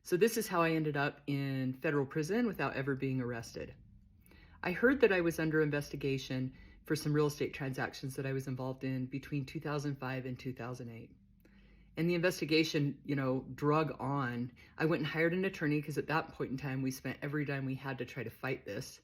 So this is how I ended up in federal prison without ever being arrested. I heard that I was under investigation for some real estate transactions that I was involved in between 2005 and 2008. And the investigation, drug on. I went and hired an attorney because at that point in time, we spent every dime we had to try to fight this.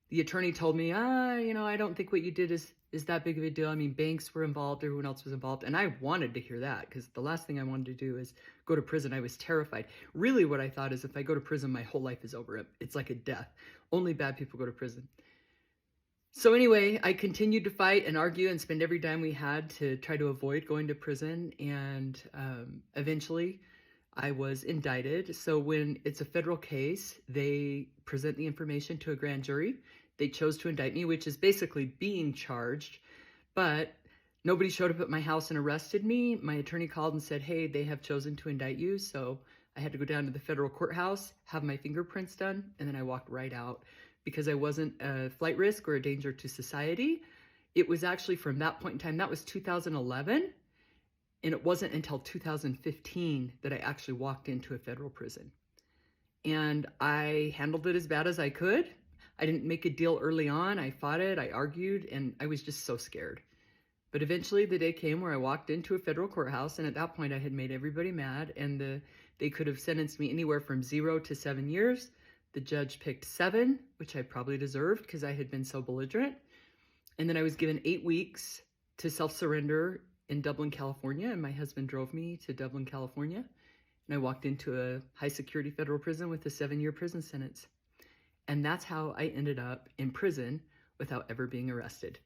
The attorney told me, I don't think what you did is that big of a deal. I mean, banks were involved, everyone else was involved. And I wanted to hear that because the last thing I wanted to do is go to prison. I was terrified. Really what I thought is if I go to prison, my whole life is over. It's like a death. Only bad people go to prison. So anyway, I continued to fight and argue and spend every dime we had to try to avoid going to prison. And eventually I was indicted. So when it's a federal case, they present the information to a grand jury. They chose to indict me, which is basically being charged, but nobody showed up at my house and arrested me. My attorney called and said, hey, they have chosen to indict you. So I had to go down to the federal courthouse, have my fingerprints done, and then I walked right out because I wasn't a flight risk or a danger to society. It was actually from that point in time, that was 2011, and it wasn't until 2015 that I actually walked into a federal prison. And I handled it as bad as I could. I didn't make a deal early on. I fought it, I argued, and I was just so scared. But eventually the day came where I walked into a federal courthouse, and at that point I had made everybody mad, and they could have sentenced me anywhere from 0 to 7 years. The judge picked 7, which I probably deserved because I had been so belligerent. And then I was given 8 weeks to self-surrender in Dublin, California, and my husband drove me to Dublin, California. And I walked into a high security federal prison with a 7-year prison sentence. And that's how I ended up in prison without ever being arrested.